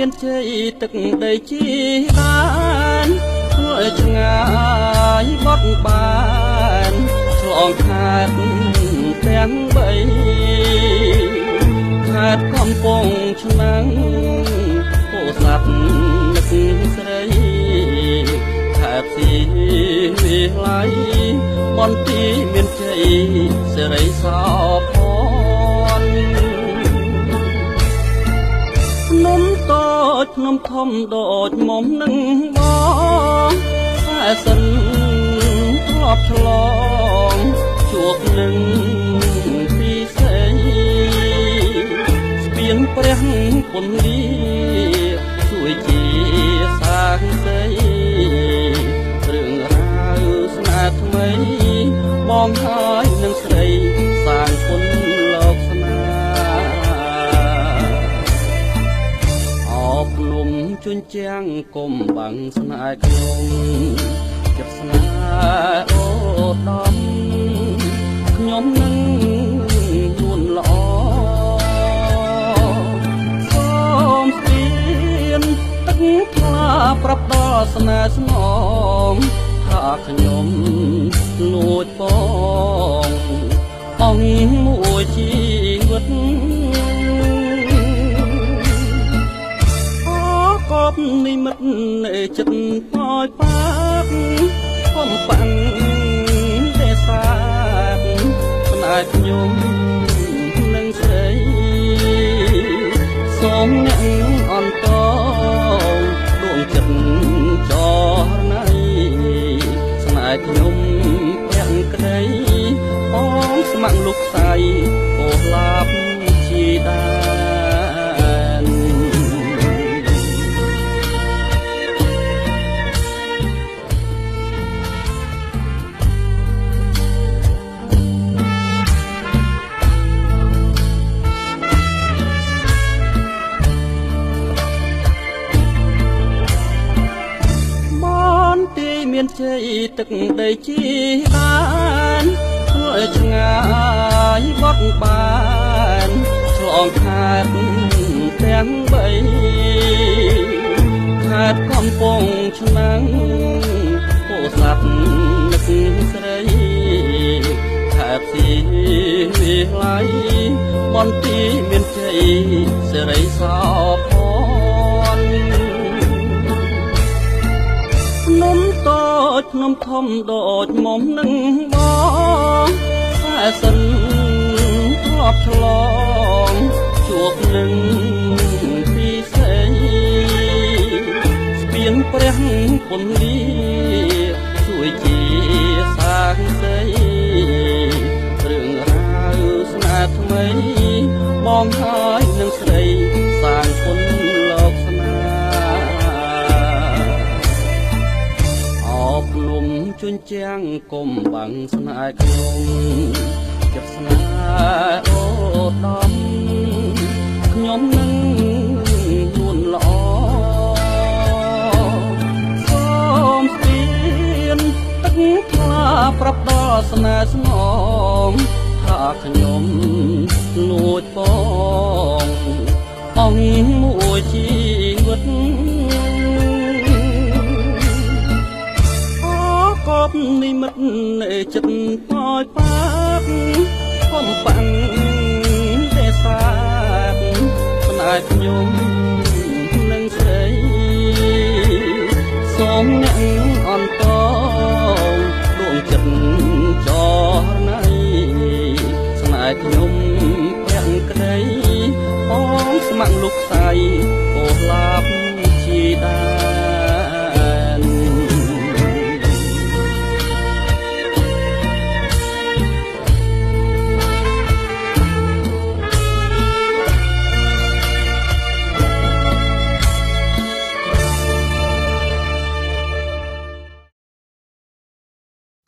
មានជ័យទឹកដីជីបានធ្វើឲ្យឆ្ងាយបត់បានឆ្លងខេត្តទាំង3ខេត្តកំពង់ឆ្នាំងពោធិ៍សាត់នឹកស្រីខេត្តសៀមរាបបន្ទាយមានជ័យសិរីសោភ័ណ្ឌនំតូចនំធំដូចមុំនឹងបងតែសិនធ្លាប់ឆ្លងជួបនឹងពីសេស្ពានព្រះពន្លាជួយជាសាងសីរឿងរ៉ាវស្នេហ៍ថ្មីបងហើយនឹងស្រីសាងគុណលោកស្នេហ៍អបលំជួនជាងគុំបាំងស្នេហ៍ខ្ញុំចិត្តស្នេហ៍អូដំខ្ញុំនឹងនួនល្អសូមស្ពានទឹកថ្លាប្រាប់ដល់ស្នេហ៍ស្នងថាខ្ញុំលួចបងអង្គមួយជីវិតកបនិមិត្តនៃចិត្តប៉ោយប៉ាកខ្ញុំប៉ាំងទេសាស្នេហ៍ខ្ញុំនឹងស្រីសូមអ្នកអន្តរដួងចិត្តចរណៃស្នេហ៍ខ្ញុំប្រាំងក្តីបងស្ម័គ្រលោកស្រីអូឡាប់ជាដាមានជ័យទឹកដីជីបានធ្វើឲ្យឆ្ងាយបត់បានឆ្លងខេត្តទាំង3ខេត្តកំពង់ឆ្នាំងពោធិ៍សាត់នឹកស្រីខេត្តសៀមរាបបន្ទាយមានជ័យសិរីសោភ័ណ្ឌនំតូចនំធំដូចមុំនឹងបងតែសិនធ្លាប់ឆ្លងជួបនឹងពីសេស្ពានព្រះពន្លាជួយជាសាងសីរឿងរ៉ាវស្នេហ៍ថ្មីបងហើយនឹងស្រីសាងគុណលោកស្នេហ៍អបលំជួនជាងគុំបាំងស្នេហ៍ខ្ញុំចិត្តស្នេហ៍អូដំខ្ញុំនឹងនួនល្អសូមស្ពានទឹកថ្លាប្រាប់ដល់ស្នេហ៍ស្នងថាខ្ញុំលួចបងអង្គមួយជីវិតកបនិមិត្តនៃចិត្តប៉ោយប៉ាកខ្ញុំប៉ាំងទេសាស្នេហ៍ខ្ញុំនឹងស្រីសូមអ្នកអន្តរដួងចិត្តចរណៃស្នេហ៍ខ្ញុំប្រាំងក្តីបងស្ម័គ្រលោកស្រី